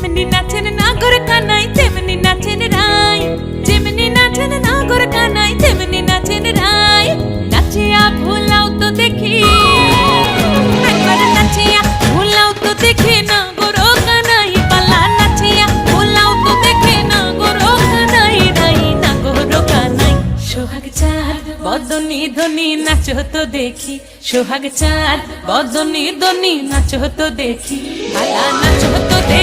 যেমনি নাচেন নাগর কানাই তেমনি নাচেন রাই, যেমনি নাচেন নাগর কানাই তেমনি নাচেন রাই। নাচিয়া ভোলাও তো দেখি, একবার নাচিয়া ভোলাও তো দেখি নাগর কানাই পালা, নাচিয়া ভোলাও তো দেখি নাগর কানাই রাই, নাগর কানাই। সোহাগ চাঁদ বদনি ধনি নাচো তো দেখি, সোহাগ চাঁদ বদনি ধনি নাচো তো দেখি, পালা নাচো তো দেখি।